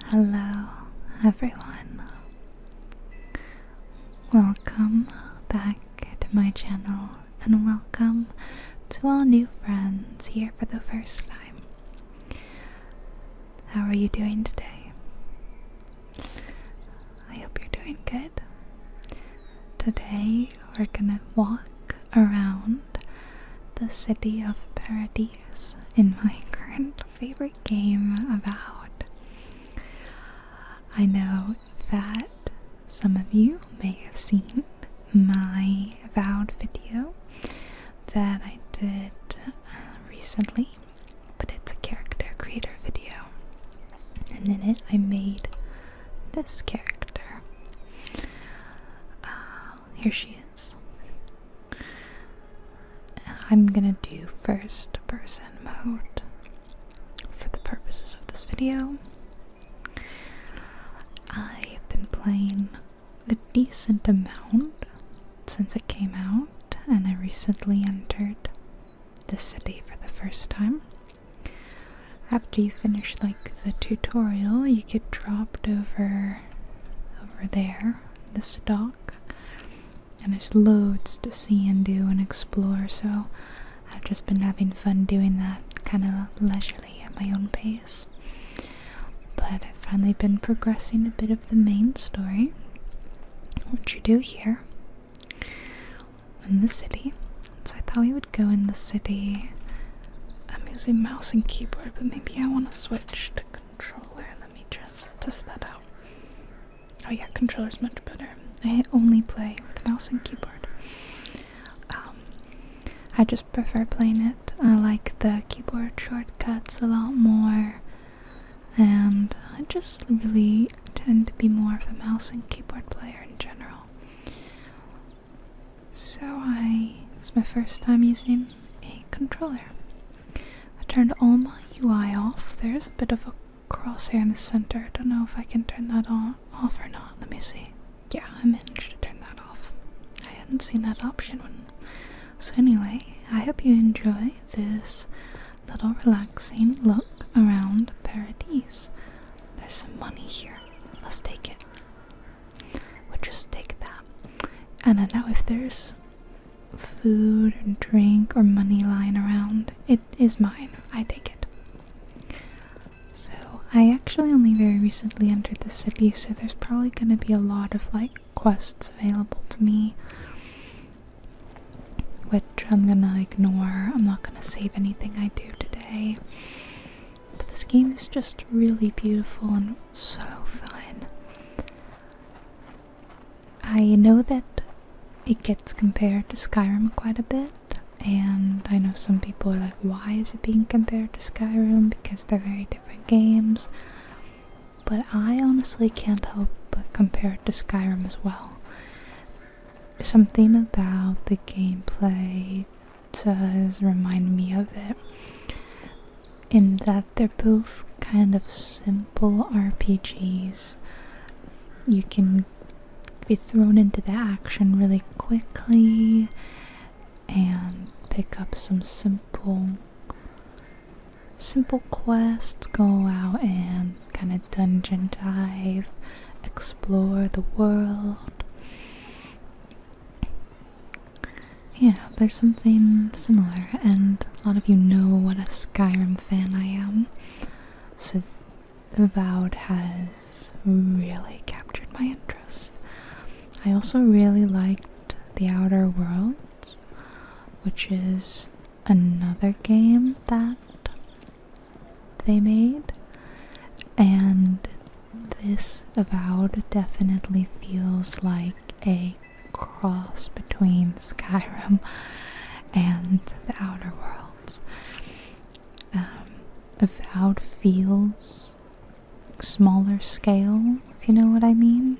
Hello, everyone. Welcome back to my channel, and welcome to all new friends here for the first time. How are you doing today? I hope you're doing good. Today, we're gonna walk around the city of Paradise in my current favorite game, Avowed. I know that some of you may have seen my Avowed video that I did recently, but it's a character creator video, and in it I made this character. Here she is. I'm gonna do first person mode for the purposes of this video. I've been playing a decent amount since it came out, and I recently entered the city for the first time. After you finish like the tutorial, you get dropped over there, this dock, and there's loads to see and do and explore, so I've just been having fun doing that kind of leisurely at my own pace. But I've finally been progressing a bit of the main story, which you do here in the city. So I thought we would go in the city. I'm using mouse and keyboard, but maybe I want to switch to controller. Let me just test that out. Oh yeah, controller's much better. I only play with mouse and keyboard. I just prefer playing it. I like the keyboard shortcuts a lot more, and I just really tend to be more of a mouse and keyboard player in general. So it's my first time using a controller. I turned all my UI off. There's a bit of a crosshair in the center. I don't know if I can turn that off or not. Let me see. Yeah, I managed to turn that off. I hadn't seen that option when. So anyway, I hope you enjoy this little relaxing look around Paradise. There's some money here. Let's take it. We'll just take that. And I know if there's food and drink or money lying around, it is mine. I take it. So I actually only very recently entered the city, so there's probably going to be a lot of like quests available to me, which I'm gonna ignore. I'm not gonna save anything I do today. But this game is just really beautiful and so fun. I know that it gets compared to Skyrim quite a bit, and I know some people are like, why is it being compared to Skyrim? Because they're very different games. But I honestly can't help but compare it to Skyrim as well. Something about the gameplay does remind me of it, in that they're both kind of simple RPGs. You can be thrown into the action really quickly and pick up some simple quests, go out and kind of dungeon dive, explore the world. Yeah, there's something similar, and a lot of you know what a Skyrim fan I am, so Avowed has really captured my interest. I also really liked The Outer Worlds, which is another game that they made, and this Avowed definitely feels like a cross between Skyrim and The Outer Worlds. Avowed feels smaller scale, if you know what I mean,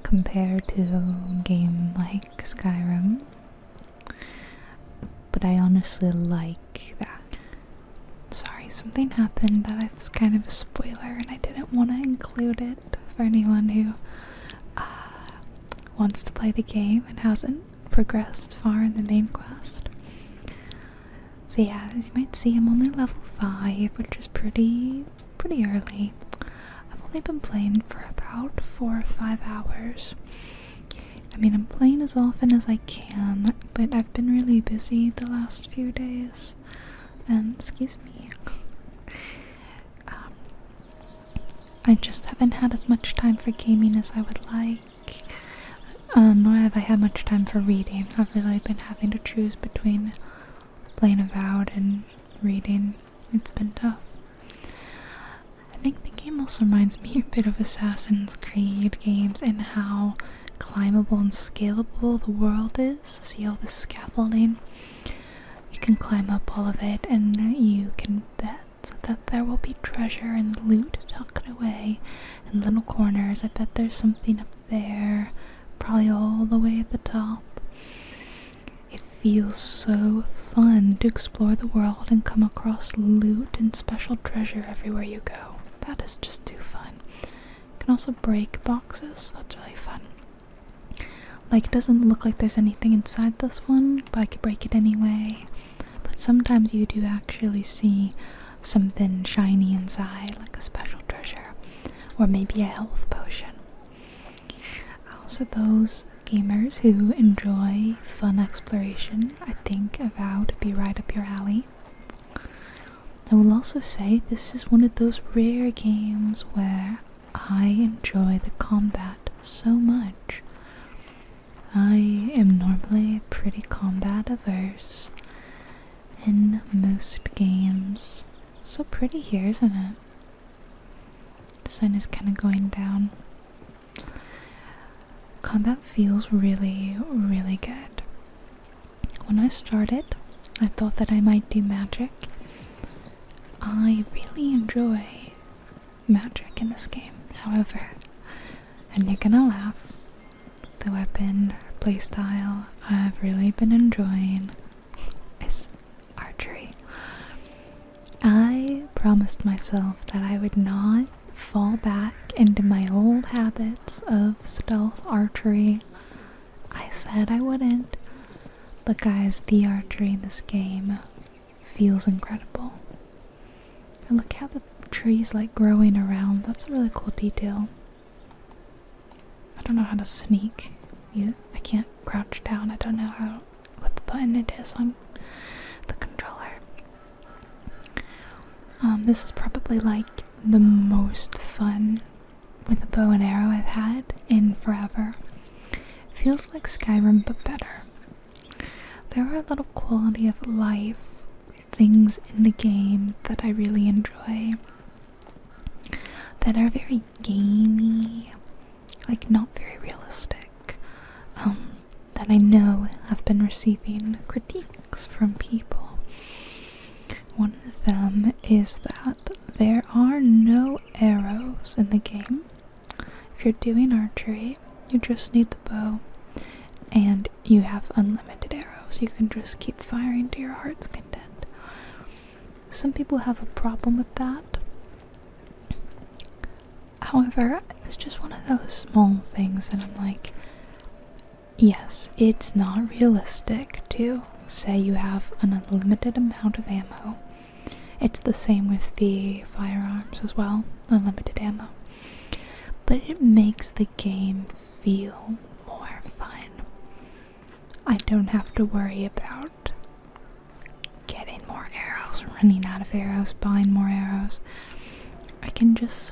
compared to a game like Skyrim. But I honestly like that. Sorry, something happened that was kind of a spoiler, and I didn't want to include it for anyone who wants to play the game and hasn't progressed far in the main quest. So yeah, as you might see, I'm only level 5, which is pretty pretty early. I've only been playing for about 4 or 5 hours. I mean, I'm playing as often as I can, but I've been really busy the last few days. And, excuse me, I just haven't had as much time for gaming as I would like. Nor have I had much time for reading. I've really been having to choose between playing Avowed and reading. It's been tough. I think the game also reminds me a bit of Assassin's Creed games and how climbable and scalable the world is. See all the scaffolding? You can climb up all of it, and you can bet that there will be treasure and loot tucked away in little corners. I bet there's something up there, probably all the way at the top. It feels so fun to explore the world and come across loot and special treasure everywhere you go. That is just too fun. You can also break boxes. That's really fun. Like, it doesn't look like there's anything inside this one, but I could break it anyway. But sometimes you do actually see something shiny inside, like a special treasure, or maybe a health potion. Also, those gamers who enjoy fun exploration, I think Avowed would be right up your alley. I will also say this is one of those rare games where I enjoy the combat so much. I am normally pretty combat averse in most games. It's so pretty here, isn't it? The sun is kind of going down. Combat feels really, really good. When I started, I thought that I might do magic. I really enjoy magic in this game. However, and you're gonna laugh, the weapon playstyle I've really been enjoying is archery. I promised myself that I would not fall back into my old habits of stealth archery. I said I wouldn't, but guys, the archery in this game feels incredible. And look how the trees like growing around. That's a really cool detail. I don't know how to sneak. I can't crouch down. I don't know what the button it is on the controller. This is probably like the most fun with a bow and arrow I've had in forever. Feels like Skyrim, but better. There are little quality of life things in the game that I really enjoy, that are very gamey, like not very realistic, that I know have been receiving critiques from people. One of them is that there are no arrows in the game. If you're doing archery, you just need the bow, and you have unlimited arrows. You can just keep firing to your heart's content. Some people have a problem with that. However, it's just one of those small things that I'm like, yes, it's not realistic to say you have an unlimited amount of ammo. It's the same with the firearms as well, unlimited ammo. But it makes the game feel more fun. I don't have to worry about getting more arrows, running out of arrows, buying more arrows. I can just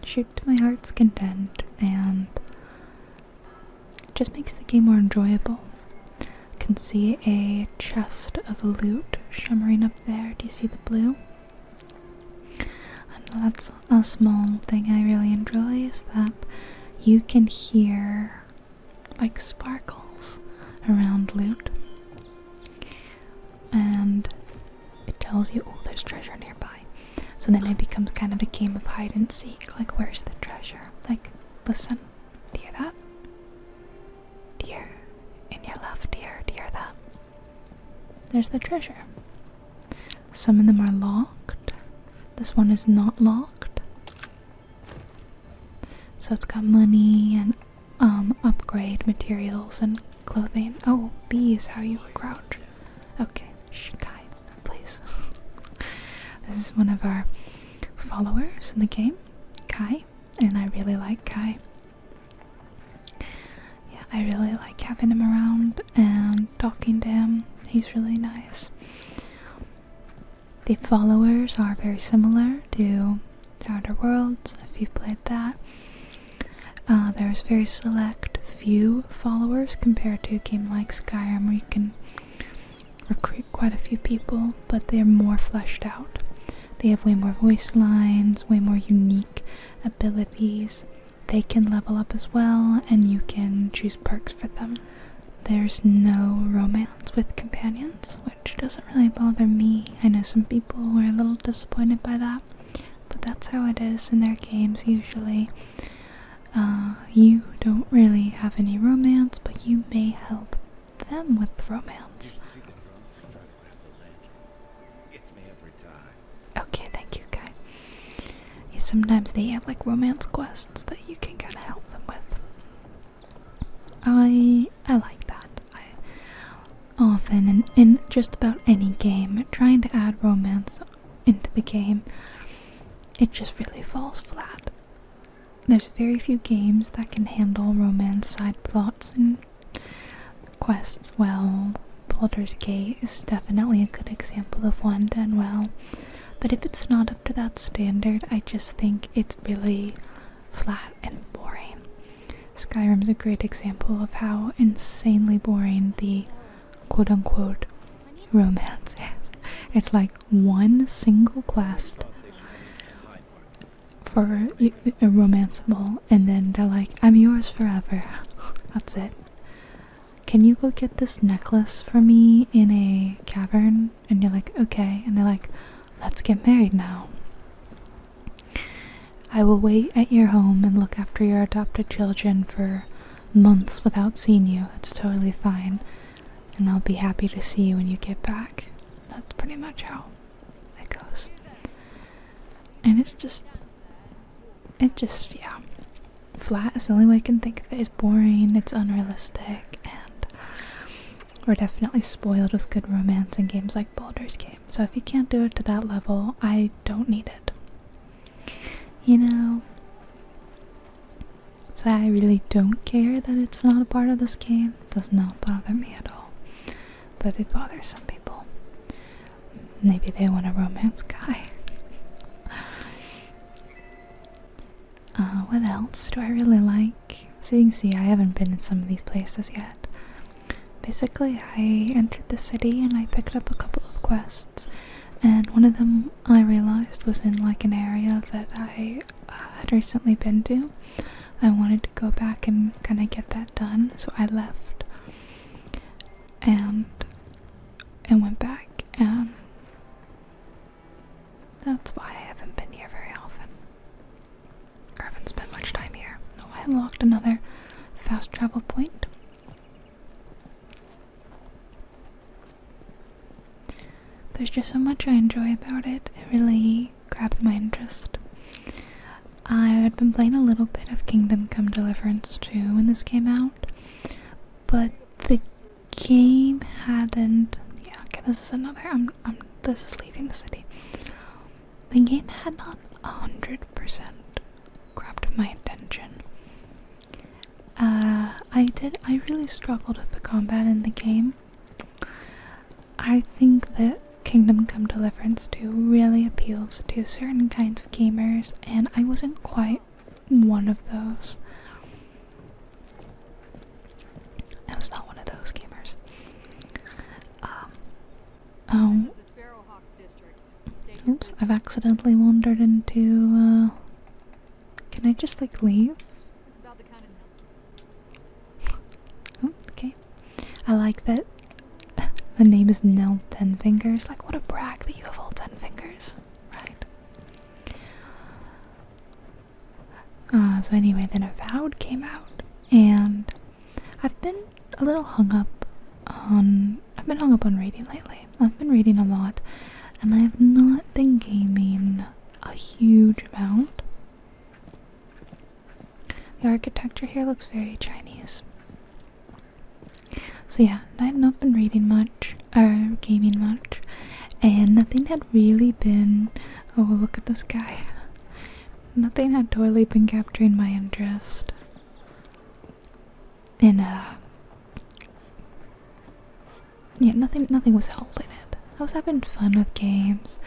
shoot to my heart's content, and it just makes the game more enjoyable. I can see a chest of loot shimmering up there. Do you see the blue? I know that's a small thing I really enjoy, is that you can hear like sparkles around loot, and it tells you, oh, there's treasure nearby. So then it becomes kind of a game of hide and seek, like, where's the treasure? Like, listen, do you hear that? Deer, in your left ear, do you hear that? There's the treasure. Some of them are locked. This one is not locked. So it's got money and upgrade materials and clothing. Oh, B is how you crouch. Okay, shh, Kai, please. This is one of our followers in the game, Kai, and I really like Kai. Yeah, I really like having him around and talking to him. He's really nice. The followers are very similar to The Outer Worlds, if you've played that. There's very select few followers compared to a game like Skyrim where you can recruit quite a few people, but they're more fleshed out. They have way more voice lines, way more unique abilities. They can level up as well, and you can choose perks for them. There's no romance with companions, which doesn't really bother me. I know some people who are a little disappointed by that, but that's how it is in their games usually. You don't really have any romance, but you may help them with romance. Okay, thank you, Kai. Yeah, sometimes they have like romance quests that you can kind of help them with. I like that. I often in just about any game, trying to add romance into the game, it just really falls flat. There's very few games that can handle romance side plots and quests well. Baldur's Gate is definitely a good example of one done well. But if it's not up to that standard, I just think it's really flat and boring. Skyrim's a great example of how insanely boring the quote-unquote romance is. It's like one single quest for a romanceable, and then they're like, I'm yours forever. That's it. Can you go get this necklace for me in a cavern? And you're like, okay. And they're like, let's get married now. I will wait at your home and look after your adopted children for months without seeing you. That's totally fine. And I'll be happy to see you when you get back. That's pretty much how it goes. And it's just, yeah. Flat is the only way I can think of it. It's boring, it's unrealistic, and we're definitely spoiled with good romance in games like Baldur's Gate. So if you can't do it to that level, I don't need it. You know? So I really don't care that it's not a part of this game. It does not bother me at all. But it bothers some people. Maybe they want a romance guy. What else do I really like? So you can see I haven't been in some of these places yet. Basically, I entered the city and I picked up a couple of quests, and one of them I realized was in like an area that I had recently been to. I wanted to go back and kind of get that done, so I left and went back, and that's why I haven't been here very often. I haven't spent much time here. Oh, I unlocked another fast travel point. There's just so much I enjoy about it. It really grabbed my interest. I had been playing a little bit of Kingdom Come Deliverance 2 when this came out, but the game hadn't. Yeah, okay, this is another. This is leaving the city. The game had not 100% grabbed my attention. I really struggled with the combat in the game. I think that Kingdom Come Deliverance 2 really appeals to certain kinds of gamers, and I wasn't quite one of those. I was not one of those gamers. Oops, I've accidentally wandered into, can I just, like, leave? Oh, okay. I like that the name is Nell 10 Fingers. Like, what a brag that you have all 10 fingers, right? So anyway, then Avowed came out, and I've been a little hung up on reading lately. I've been reading a lot, and I have not been gaming a huge amount. The architecture here looks very Chinese. So yeah, I had not been reading much, or gaming much, and nothing had really been, oh look at this guy, nothing had totally been capturing my interest. And yeah, nothing was holding it. I was having fun with games,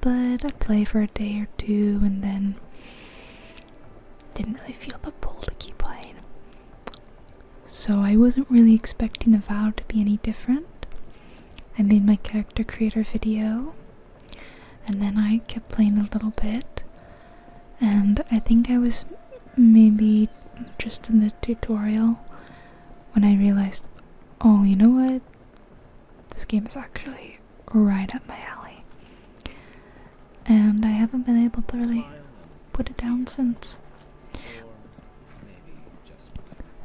but I'd play for a day or two and then didn't really feel the pull to keep playing. So I wasn't really expecting Avowed to be any different. I made my character creator video, and then I kept playing a little bit, and I think I was maybe just in the tutorial when I realized, oh, you know what? This game is actually right up my alley. And I haven't been able to really put it down since.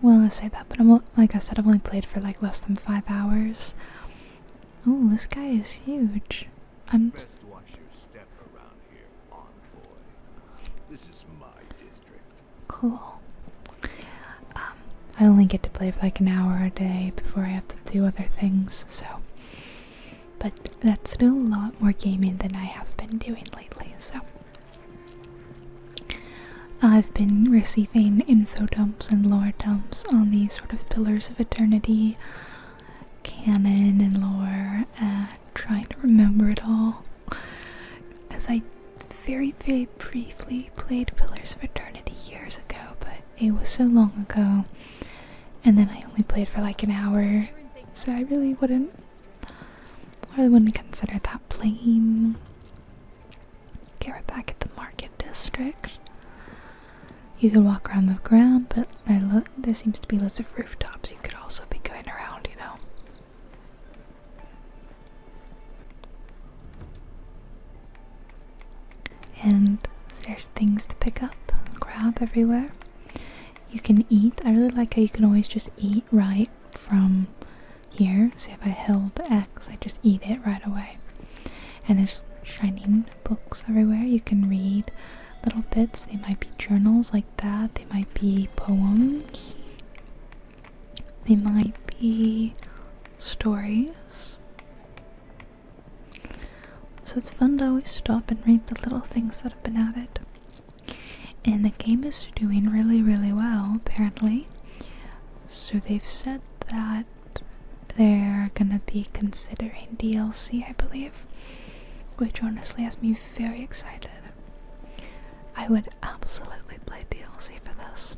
Well, I say that, but like I said, I've only played for like less than 5 hours. Oh, this guy is huge. Best watch your step around here, envoy. This is my district. Cool. I only get to play for like an hour a day before I have to do other things, so. But that's still a lot more gaming than I have been doing lately, so. I've been receiving info dumps and lore dumps on these sort of Pillars of Eternity canon and lore, trying to remember it all. As I very, very briefly played Pillars of Eternity years ago, but it was so long ago, and then I only played for like an hour, so I really wouldn't consider that playing. Okay, we're back at the market district. You could walk around the ground, but there seems to be lots of rooftops you could also be going around, you know. And there's things to pick up, grab everywhere. You can eat. I really like how you can always just eat right from here. So if I held X, I just eat it right away. And there's shining books everywhere. You can read little bits. They might be journals like that. They might be poems. They might be stories. So it's fun to always stop and read the little things that have been added. And the game is doing really, really well, apparently. So they've said that they're gonna be considering DLC, I believe. Which honestly has me very excited. I would absolutely play DLC for this.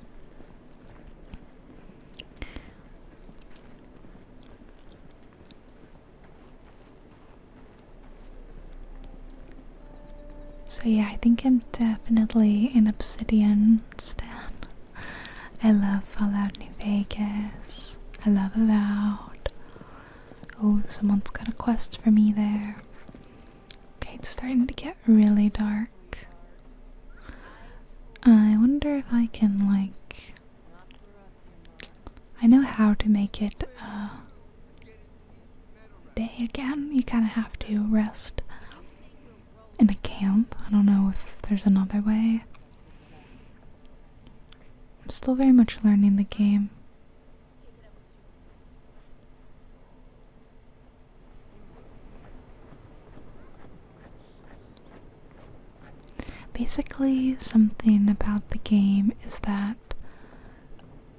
So yeah, I think I'm definitely an Obsidian stan. I love Fallout New Vegas. I love Avowed. Oh, someone's got a quest for me there. Okay, it's starting to get really dark. I wonder if I can, like... I know how to make it day again. You kind of have to rest in a camp. I don't know if there's another way. I'm still very much learning the game. Basically, something about the game is that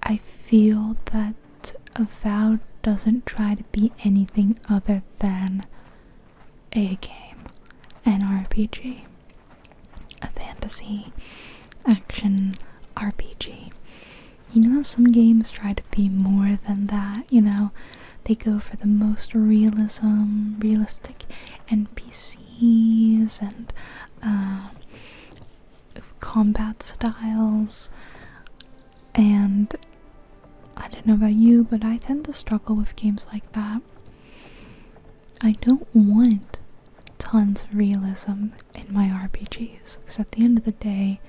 I feel that Avowed doesn't try to be anything other than a game, an RPG, a fantasy action RPG. You know how some games try to be more than that, you know? They go for the most realistic NPCs and combat styles, and I don't know about you, but I tend to struggle with games like that. I don't want tons of realism in my RPGs, because at the end of the day,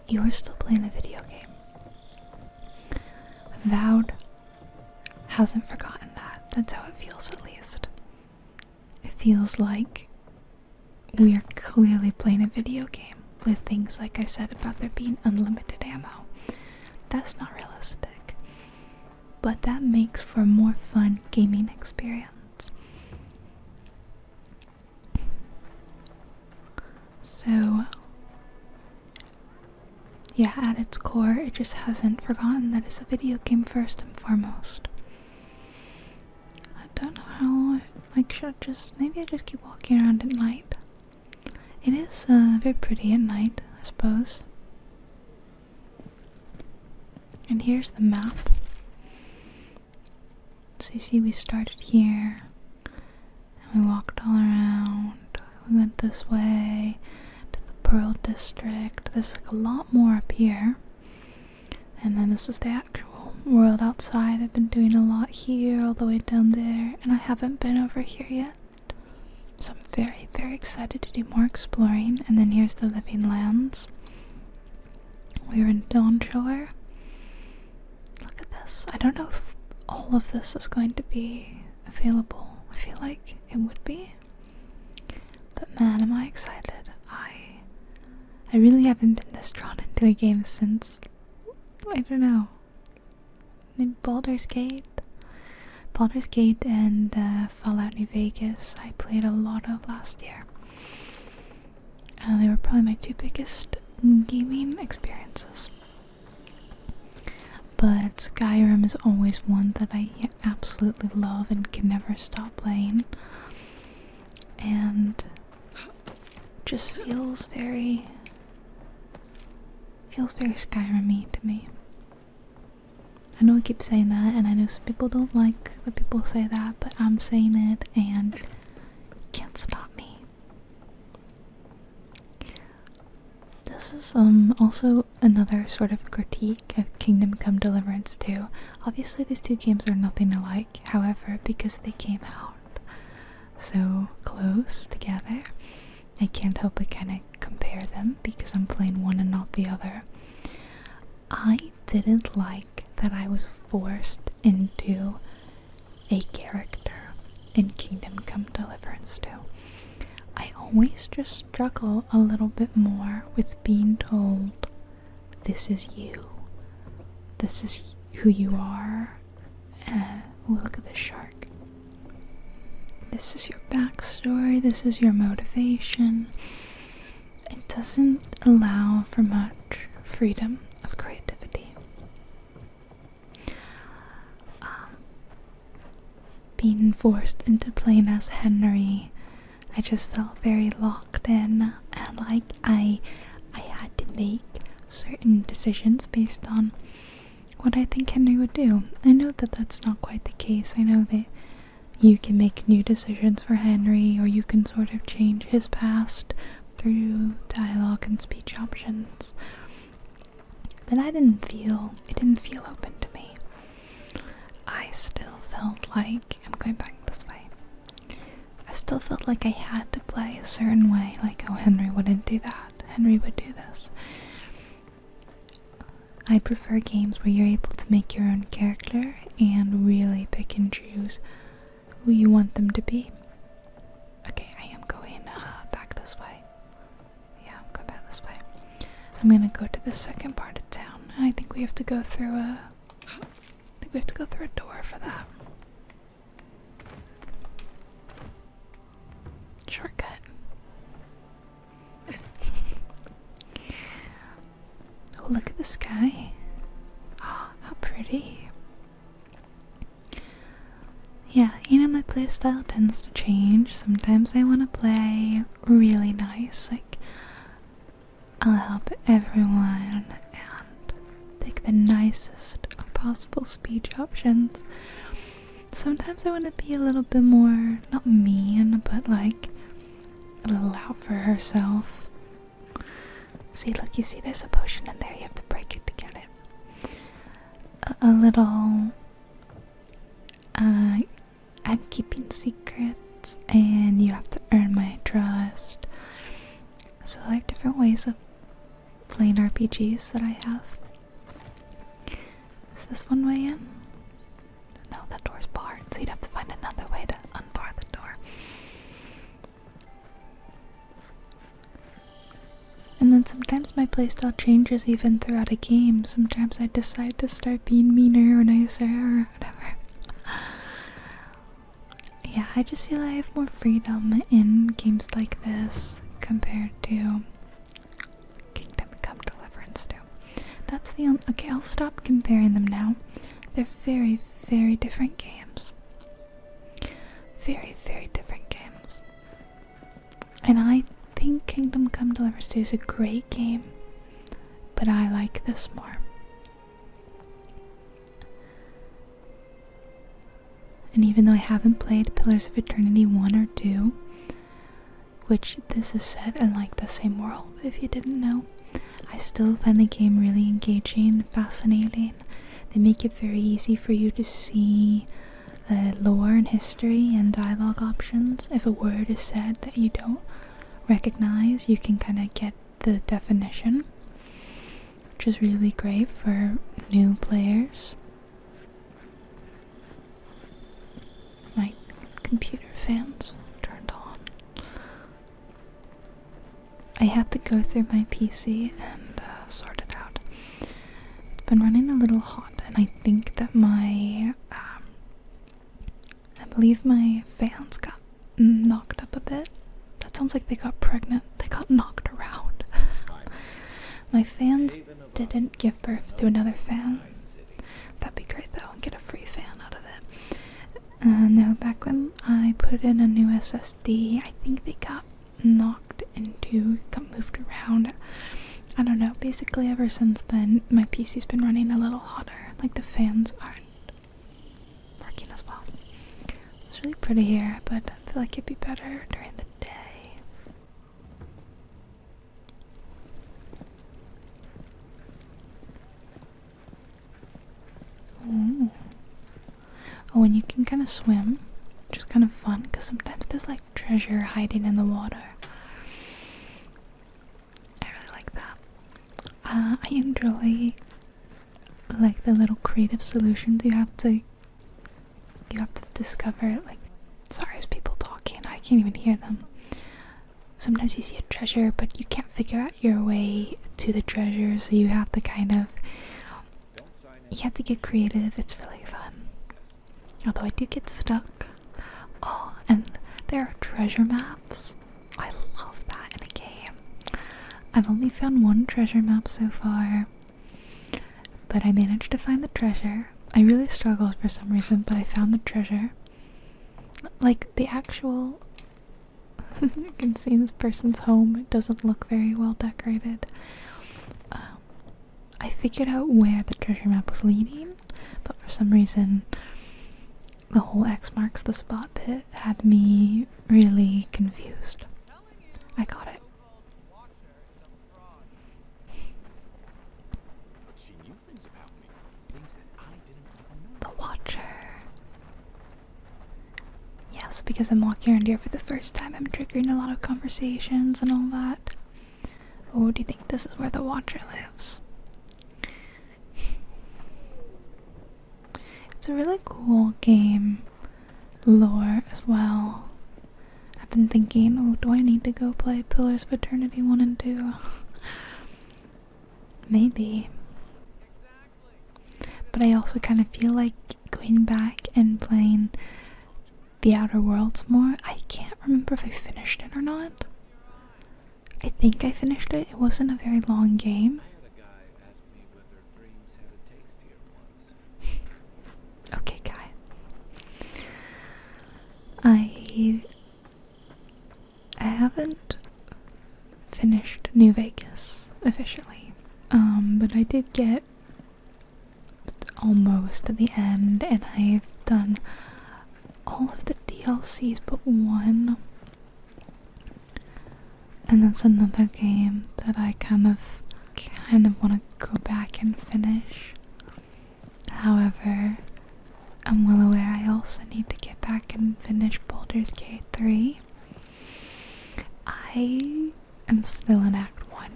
you are still playing a video game. Avowed hasn't forgotten that. That's how it feels, at least. It feels like we are clearly playing a video game with things like I said about there being unlimited ammo. That's not realistic, but that makes for a more fun gaming experience. So yeah, at its core, it just hasn't forgotten that it's a video game first and foremost. I don't know how, like, should I just, maybe I just keep walking around at night. It is very pretty at night, I suppose. And here's the map. So you see we started here, and we walked all around. We went this way to the Pearl District. There's like a lot more up here. And then this is the actual world outside. I've been doing a lot here, all the way down there, and I haven't been over here yet. So I'm very, very excited to do more exploring. And then here's the Living Lands. We're in Dawnshore. Look at this. I don't know if all of this is going to be available. I feel like it would be. But man, am I excited. I really haven't been this drawn into a game since, I don't know, maybe Baldur's Gate and Fallout New Vegas I played a lot of last year. They were probably my two biggest gaming experiences. But Skyrim is always one that I absolutely love and can never stop playing. And just feels very Skyrim-y to me. I know I keep saying that, and I know some people don't like that people say that, but I'm saying it, and you can't stop me. This is also another sort of critique of Kingdom Come Deliverance 2. Obviously these two games are nothing alike, however, because they came out so close together, I can't help but kind of compare them because I'm playing one and not the other. I didn't like that I was forced into a character in Kingdom Come Deliverance 2. I always just struggle a little bit more with being told, this is you. This is who you are. Look at the shark. This is your backstory. This is your motivation. It doesn't allow for much freedom of creativity. Being forced into playing as Henry, I just felt very locked in, and like I had to make certain decisions based on what I think Henry would do. I know that that's not quite the case. I know that you can make new decisions for Henry, or you can sort of change his past through dialogue and speech options. But it didn't feel open to me. I still felt like, I'm going back this way, I still felt like I had to play a certain way, like, oh, Henry wouldn't do that, Henry would do this. I prefer games where you're able to make your own character and really pick and choose who you want them to be. Okay, I am going back this way. Yeah, I'm going back this way. I'm gonna go to the second part of town, and I think we have to go through a door for that. Shortcut. Oh, look at the sky. Oh, how pretty. Yeah, you know, my playstyle tends to change. Sometimes I want to play really nice, like I'll help everyone and pick the nicest possible speech options. Sometimes I want to be a little bit more, not mean, but like a little out for herself. See, look, you see there's a potion in there, you have to break it to get it. A little, I'm keeping secrets and you have to earn my trust. So I have different ways of playing RPGs that I have. Is this one way in? No, that door's barred, so you'd have to find another way to unbar the door. And then sometimes my playstyle changes even throughout a game. Sometimes I decide to start being meaner or nicer or whatever. Yeah, I just feel I have more freedom in games like this compared to Kingdom Come Deliverance 2. That's the only. Okay, I'll stop comparing them now. They're very, very different games. Very, very different games. And I think Kingdom Come Deliverance 2 is a great game, but I like this more. And even though I haven't played Pillars of Eternity 1 or 2, which this is set in like the same world, if you didn't know, I still find the game really engaging and fascinating. They make it very easy for you to see lore and history and dialogue options. If a word is said that you don't recognize, you can kind of get the definition, which is really great for new players. My computer fans turned on. I have to go through my PC and sort it out. It's been running a little hot, and I think that my I believe my fans got knocked up a bit. That sounds like they got pregnant. They got knocked around. My fans didn't give birth to another fan. That'd be great though, and get a free fan out of it. No, back when I put in a new SSD, I think they got got moved around. I don't know. Basically, ever since then, my PC's been running a little hotter. Like the fans aren't working as well. It's really pretty here, but I feel like it'd be better during the day. Ooh. Oh, and you can kind of swim, which is kind of fun because sometimes there's like treasure hiding in the water. I really like that. I enjoy like the little creative solutions you have to discover. Like, sorry, there's people talking. I can't even hear them. Sometimes you see a treasure, but you can't figure out your way to the treasure, so you have to get creative. It's really fun. Although I do get stuck. Oh, and there are treasure maps. I love that in a game. I've only found one treasure map so far, but I managed to find the treasure. I really struggled for some reason, but I found the treasure. Like, the actual... you can see this person's home. It doesn't look very well decorated. I figured out where the treasure map was leading, but for some reason the whole X marks the spot bit had me really confused. I got it. The Watcher. Yes, because I'm walking around here for the first time, I'm triggering a lot of conversations and all that. Oh, do you think this is where the Watcher lives? It's a really cool game lore as well. I've been thinking, oh, do I need to go play Pillars of Eternity 1 and 2? Maybe. But I also kind of feel like going back and playing The Outer Worlds more. I can't remember if I finished it or not. I think I finished it. It wasn't a very long game. Okay, guy. I haven't finished New Vegas officially, but I did get almost to the end, and I've done all of the DLCs but one, and that's another game that I kind of want to go back and finish. However, I'm well aware I also need to get back and finish Baldur's Gate 3. I am still in Act 1.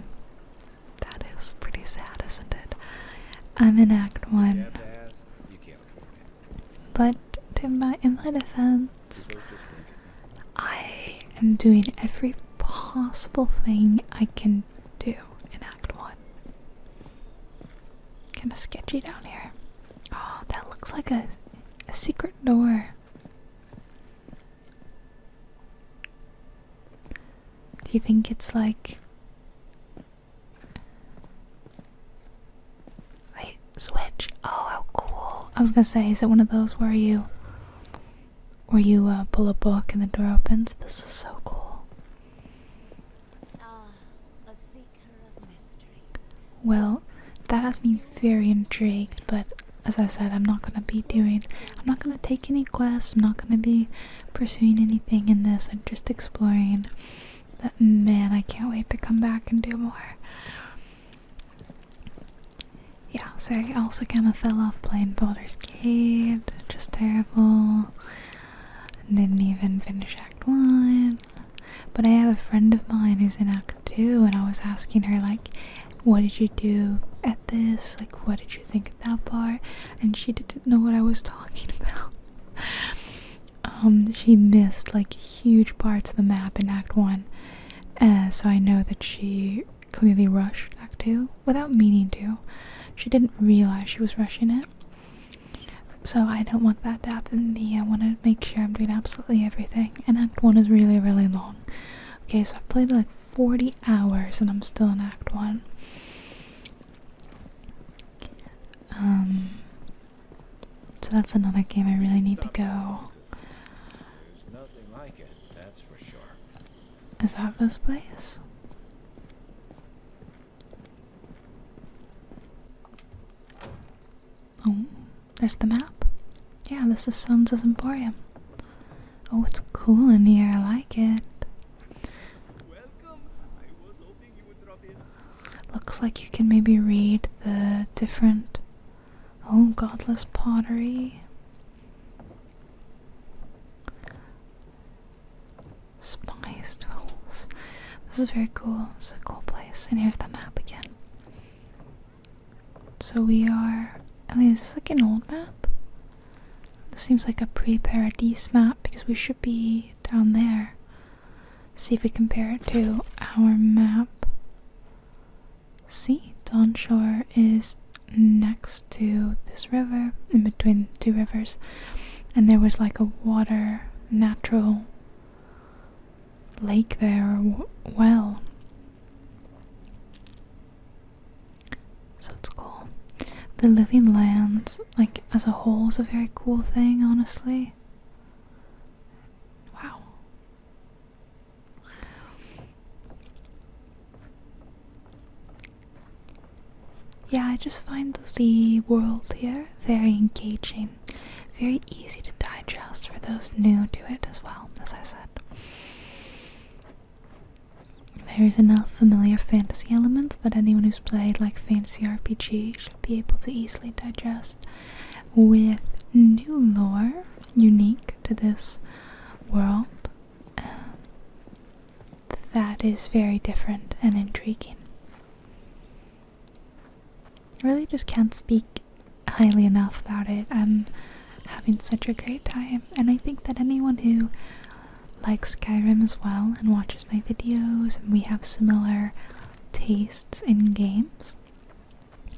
That is pretty sad, isn't it? I'm in Act 1. But in my defense, I am doing every possible thing I can do in Act 1. Kind of sketchy down here. Oh, that looks like a secret door. Do you think it's like... I was gonna say, is it one of those where you pull a book and the door opens? This is so cool. Ah, a seeker of mystery. Well, that has me very intrigued, but as I said, I'm not gonna take any quests, I'm not gonna be pursuing anything in this. I'm just exploring. But man, I can't wait to come back and do more. Yeah, sorry, I also kind of fell off playing Baldur's Gate. Just terrible. Didn't even finish Act 1. But I have a friend of mine who's in Act 2, and I was asking her, like, what did you do at this? Like, what did you think of that part? And she didn't know what I was talking about. She missed, like, huge parts of the map in Act 1. So I know that she clearly rushed Act 2 without meaning to. She didn't realize she was rushing it. So I don't want that to happen to me. I want to make sure I'm doing absolutely everything. And Act 1 is really, really long. Okay, so I've played like 40 hours and I'm still in Act 1. So that's another game I really need to go. There's nothing like it, that's for sure. Is that this place? Oh, there's the map. Yeah, this is Sons' Emporium. Oh, it's cool in here, I like it. Welcome. I was hoping you would drop in. Looks like you can maybe read the different... Oh, godless pottery. Spice tools. This is very cool. It's a cool place. And here's the map again. So we are... I mean, is this like an old map? This seems like a pre-Paradise map because we should be down there. See if we compare it to our map. See, Dawnshore is next to this river, in between two rivers, and there was like a water, natural lake there, or well. So it's cool. The Living Lands, like as a whole, is a very cool thing, honestly. Wow. Yeah, I just find the world here very engaging, very easy to digest for those new to it as well, as I said. There's enough familiar fantasy elements that anyone who's played like fantasy RPG should be able to easily digest, with new lore unique to this world that is very different and intriguing. I really just can't speak highly enough about it. I'm having such a great time, and I think that anyone who likes Skyrim as well and watches my videos and we have similar tastes in games,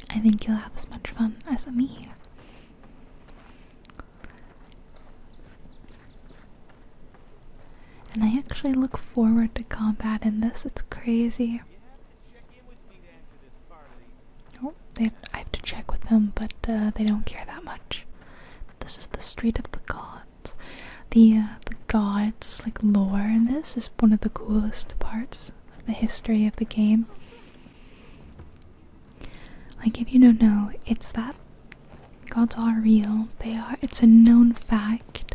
I think you'll have as much fun as me. And I actually look forward to combat in this. It's crazy. Oh, I have to check with them, but they don't care that much. This is the Street of the Gods. The gods, like, lore in this is one of the coolest parts of the history of the game. Like, if you don't know, it's that gods are real. It's a known fact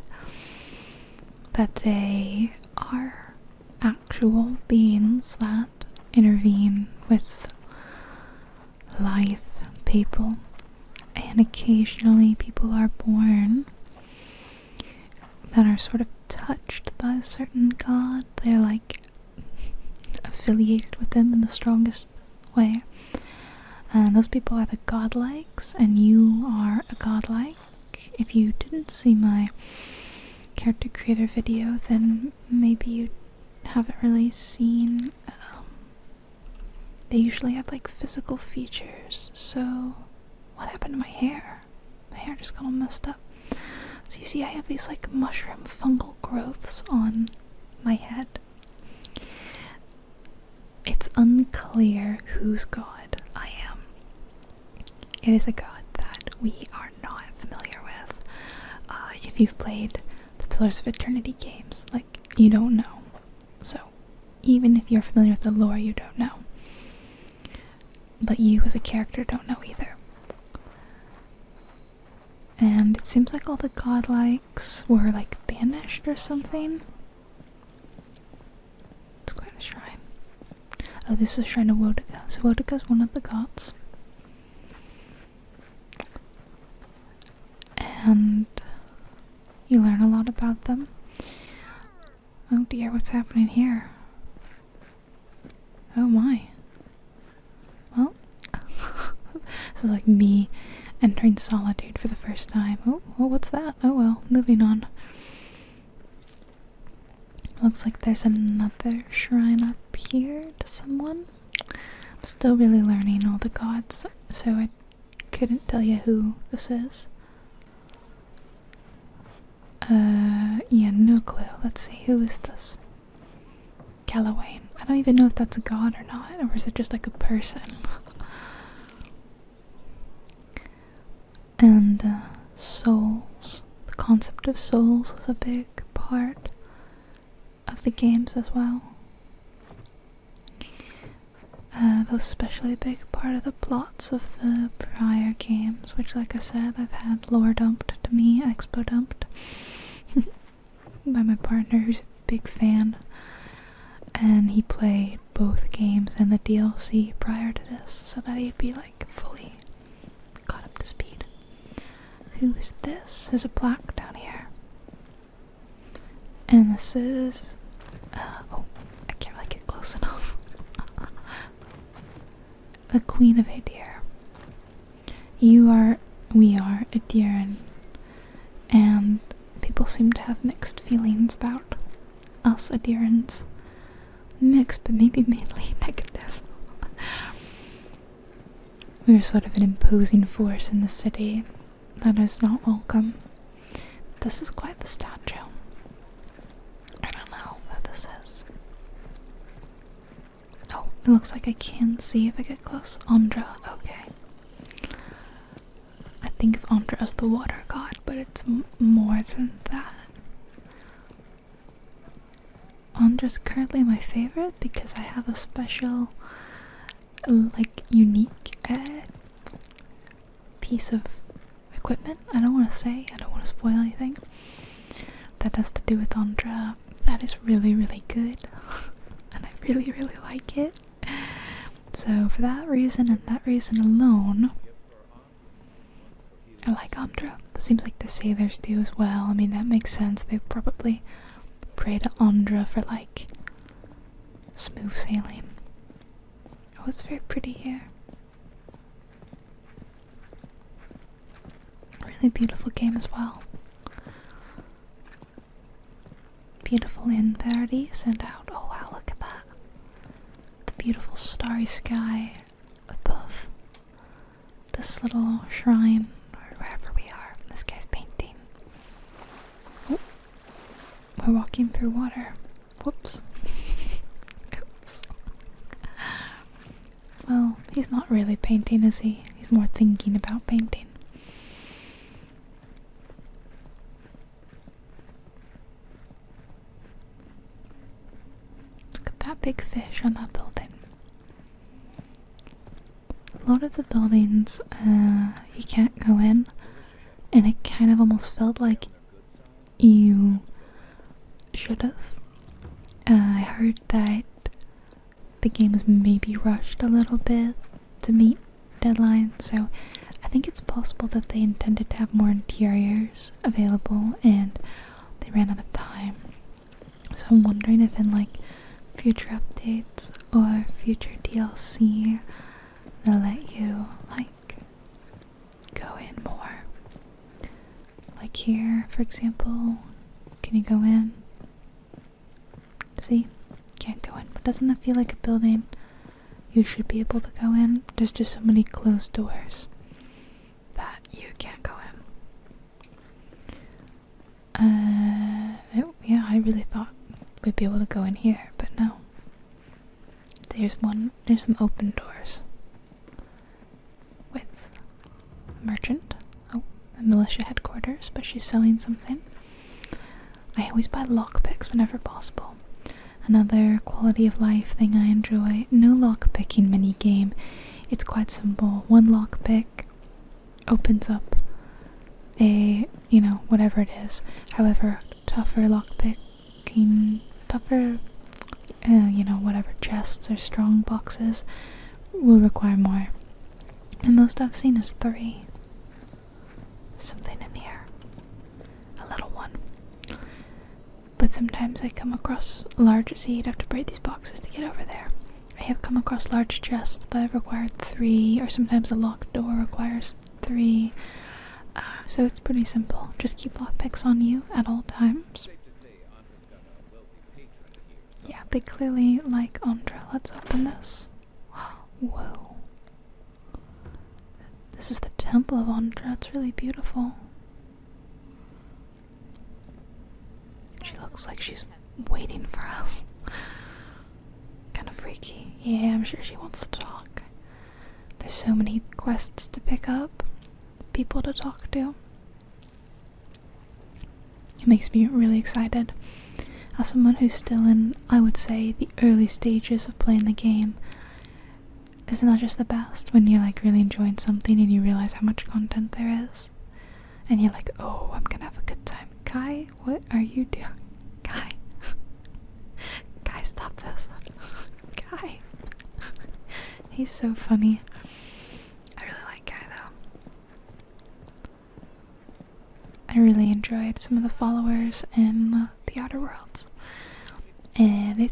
that they are actual beings that intervene with life, people, and occasionally people are born that are sort of touched by a certain god. They're like affiliated with them in the strongest way, and those people are the godlikes, and you are a godlike. If you didn't see my character creator video, then maybe you haven't really seen. They usually have like physical features. So what happened to my hair? My hair just got all messed up. So you see I have these like mushroom fungal growths on my head. It's unclear whose god I am. It is a god that we are not familiar if you've played the Pillars of Eternity games, like, you don't know. So, even if you're familiar with the lore, you don't know. But you as a character don't know either. And it seems like all the godlikes were like banished or something. It's quite the shrine. Oh, this is a shrine of Wodiga. So Wodiga is one of the gods. And you learn a lot about them. Oh dear, what's happening here? Oh my. Well, this is like me entering solitude for the first time. Oh, what's that? Oh well, moving on. Looks like there's another shrine up here to someone. I'm still really learning all the gods, so I couldn't tell you who this is. Yeah, no clue. Let's see, who is this? Callawayne. I don't even know if that's a god or not, or is it just like a person? And souls. The concept of souls is a big part of the games as well. Those especially a big part of the plots of the prior games, which, like I said, I've had lore dumped to me, expo dumped by my partner, who's a big fan, and he played both games and the DLC prior to this, so that he'd be like fully caught up to speed. Who's this? There's a plaque down here, and this is oh, I can't really get close enough. The Queen of Adir. We are Adiran, and people seem to have mixed feelings about us Adirans. Mixed, but maybe mainly negative. We are sort of an imposing force in the city that is not welcome. This is quite the statue. I don't know who this is. Oh, it looks like I can see if I get close. Andra, okay. I think of Andra as the water god, but it's more than that. Andra's currently my favorite because I have a special, like, unique piece of equipment. I don't want to say, I don't want to spoil anything. That has to do with Andra. That is really, really good. And I really, really like it. So for that reason and that reason alone, I like Andra. It seems like the sailors do as well. I mean, that makes sense. They probably pray to Andra for like smooth sailing. Oh, it's very pretty here. Really beautiful game as well. Beautiful in parody sent out. Oh wow, look at that. The beautiful starry sky above this little shrine, or wherever we are. This guy's painting. Oh, we're walking through water. Whoops. Oops. Well, he's not really painting, is he? He's more thinking about painting. That big fish on that building. A lot of the buildings you can't go in, and it kind of almost felt like you should have. I heard that the game was maybe rushed a little bit to meet deadlines, so I think it's possible that they intended to have more interiors available and they ran out of time. So I'm wondering if in like future updates or future DLC they'll let you like go in more. Like here, for example, can you go in? See? Can't go in. But doesn't that feel like a building you should be able to go in? There's just so many closed doors that you can't go in. Yeah, I really thought we'd be able to go in here, but no. There's some open doors with a merchant. Oh, a militia headquarters. orders, but she's selling something. I always buy lockpicks whenever possible. Another quality of life thing I enjoy. No lockpicking mini game. It's quite simple. One lockpick opens up a, whatever it is. However, tougher lockpicking, tougher, whatever chests or strong boxes will require more. And most I've seen is 3. Something in here. A little one. But sometimes I come across large, see, you'd have to break these boxes to get over there. I have come across large chests that have required 3, or sometimes a locked door requires 3. So it's pretty simple. Just keep lockpicks on you at all times. Yeah, they clearly like Andra. Let's open this. Whoa. This is the Temple of Andra. It's really beautiful. She looks like she's waiting for us. Kind of freaky. Yeah, I'm sure she wants to talk. There's so many quests to pick up, people to talk to. It makes me really excited. As someone who's still in, I would say, the early stages of playing the game, isn't that just the best when you're like really enjoying something and you realize how much content there is? And you're like, oh, I'm gonna have a good time. Kai, what are you doing? Kai. Kai, stop this. Kai. He's so funny. I really like Kai though. I really enjoyed some of the followers in the Outer Worlds. And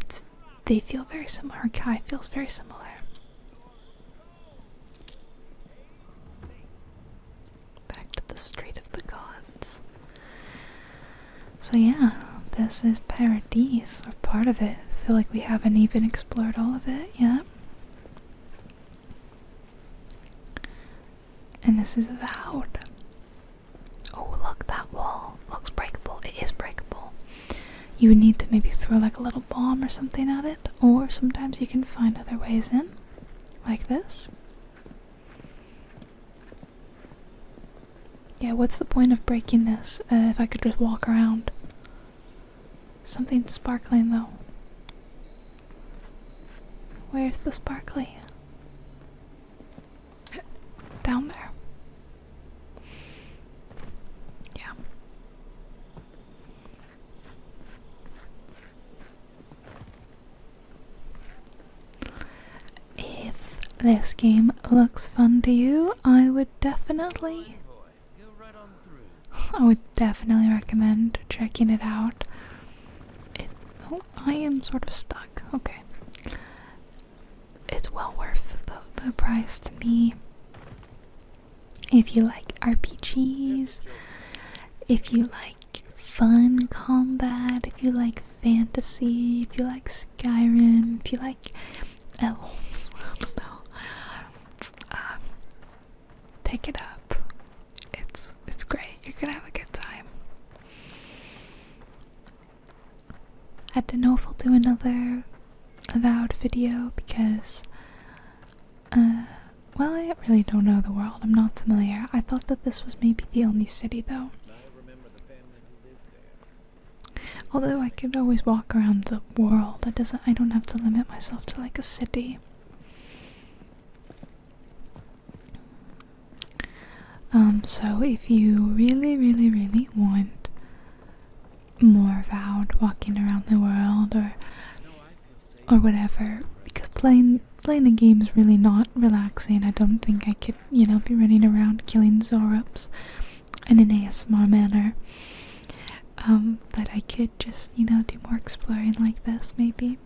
they feel very similar. Kai feels very similar. Back to the Street of the Gods. So yeah, this is Paradise, or part of it. I feel like we haven't even explored all of it yet. And this is Avowed. Oh look, that wall looks breakable. It is breakable. You would need to maybe throw like a little bomb or something at it, or sometimes you can find other ways in, like this. Yeah, what's the point of breaking this if I could just walk around? Something sparkling though. Where's the sparkly? Down there. Yeah. If this game looks fun to you, I would definitely recommend checking it out. Oh, I am sort of stuck. Okay. It's well worth the price to me. If you like RPGs, if you like fun combat, if you like fantasy, if you like Skyrim, if you like elves, I don't know. Pick it up. It's great. You're gonna have a good time. I don't know if I'll do another Avowed video because, well, I really don't know the world. I'm not familiar. I thought that this was maybe the only city, though. Although I could always walk around the world. I don't have to limit myself to like a city. So if you really, really, really want more Avowed, walking around the world or whatever, because playing the game is really not relaxing. I don't think I could, be running around killing Zorups in an ASMR manner. But I could just, do more exploring like this, maybe.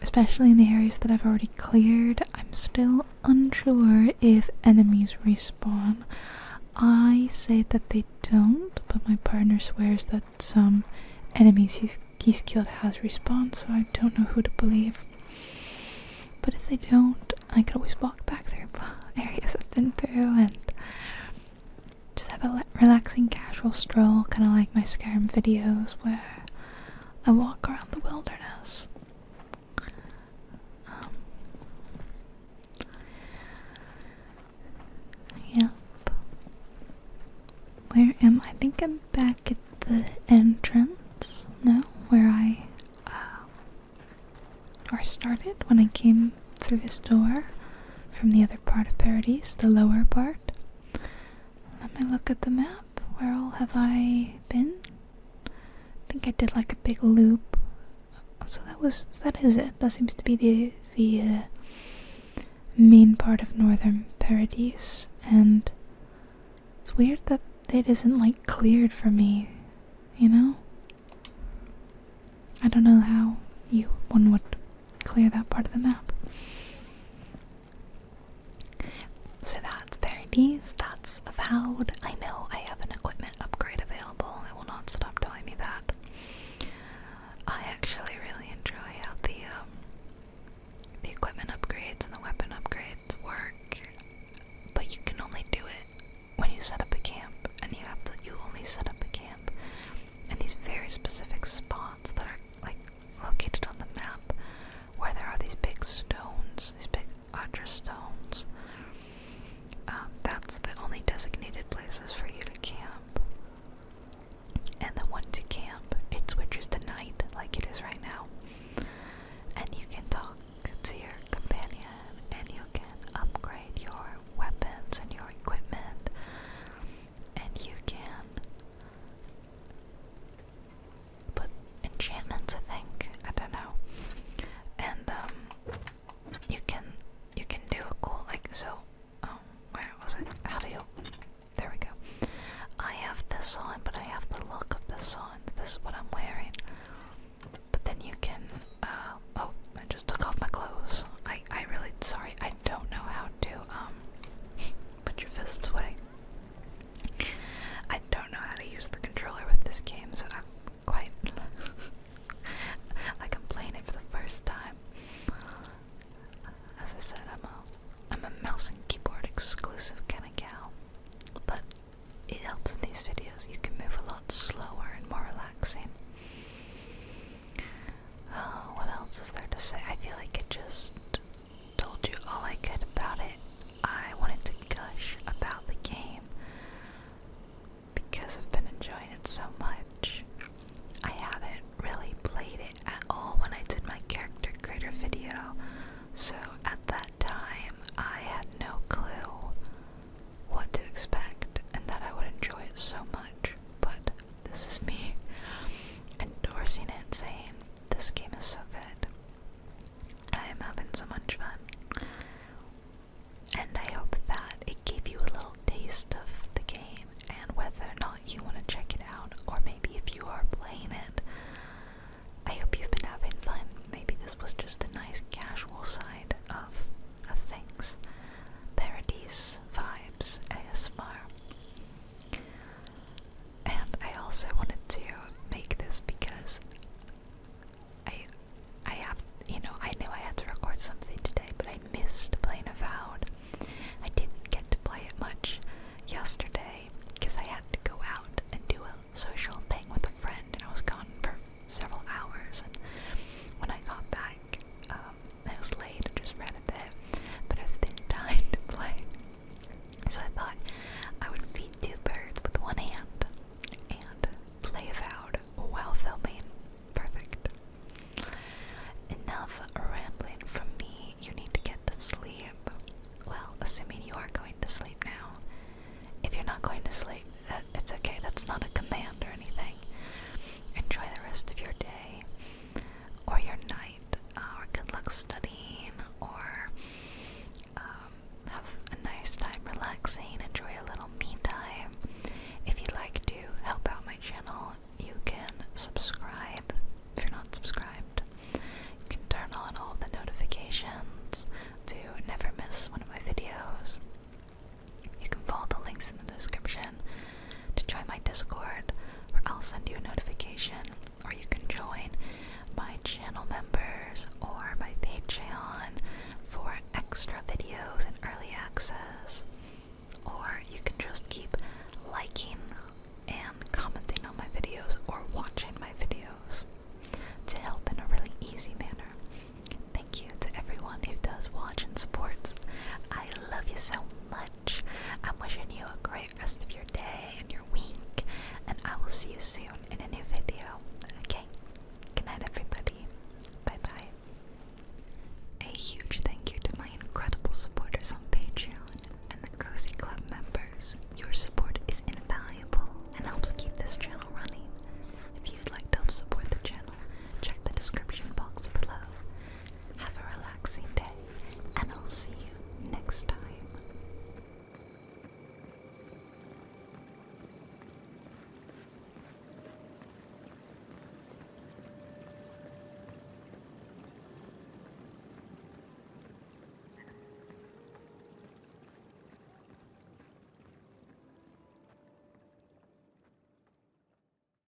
Especially in the areas that I've already cleared. I'm still unsure if enemies respawn. I say that they don't, but my partner swears that some enemies he's killed has respawned, so I don't know who to believe. But if they don't, I could always walk back through areas I've been through and just have a relaxing casual stroll, kind of like my Skyrim videos where I walk around the wilderness. Yep. Where am I? I think I'm back at the entrance. No, where I started when I came through this door from the other part of Paradise, the lower part. Let me look at the map. Where all have I been? I think I did like a big loop. So that is it. That seems to be the main part of northern Paradise, and it's weird that it isn't like cleared for me, you know? I don't know how one would clear that part of the map. So that's Paradise, that's Avowed. I know I have an equipment upgrade available. I will not stop telling me that. I actually really enjoy how the equipment upgrades and the weapon upgrades work, but you can only do it when you set up a camp, and you only set up a camp in these very specific spots that are like located on the map, where there are these big stones, these big Adra stones. That's the only designated places for you to camp. And then once you camp, it switches to night, like it is right now. And you can talk to your companion, and you can upgrade your weapons and your equipment, and you can put enchantments, I think. I don't know. And you can do a cool, like, so where was it? How do you, there we go. I have this on, but I have the look of this on. This is what I'm wearing. But then you can, oh, I just took off my clothes. I really, sorry, I don't know how to, put your fists away. I don't know how to use the controller with this game, so I'm quite, like I'm playing it for the first time. As I said, I'm a mouse and keyboard exclusive kind of gal, but it helps in these videos. You can move a lot slower and more relaxing. Oh, what else is there to say? I feel like I just told you all I could about it. I wanted to gush about the game because I've been enjoying it so much. I hadn't really played it at all when I did my character creator video, so at that time I had no clue what to expect and that I would enjoy it so much. But this is me endorsing it, saying this game is so good. I am having so much fun, and I hope that it gave you a little taste of the game, and whether or not you want to check it out, or maybe if you are playing it, I hope you've been having fun. Maybe this was just a nice casual side of things. Paradise vibes ASMR. And I also wanted to make this because I have, I knew I had to record something today, but I missed playing Avowed. I didn't get to play it much yesterday because I had to go out and do a social thing with a friend, and I was gone for several hours, and when I got back, it was late. I just read a bit, but I've been dying to play, so I thought I would feed two birds with one hand and play Avowed while filming. Perfect. Enough rambling from me. You need to get to sleep. Well, assuming you are going to sleep now. If you're not going to sleep, it's okay. That's not a command or anything. Enjoy the rest of your day or your night, or good luck studying, or have a nice time relaxing. Enjoy a little me time. If you'd like to help out my channel, you can subscribe if you're not subscribed. You can turn on all the notifications to never miss one of my videos. You can follow the links in the description to join my Discord, where I'll send you a notification, or you can join my channel members or my Patreon for extra videos and early access, or you can just keep liking and commenting on my videos or watching my videos to help in a really easy manner. Thank you to everyone who does watch and supports. I love you so much. I'm wishing you a great rest of your day and your week. I will see you soon in a new video. Okay? Good night, everyone.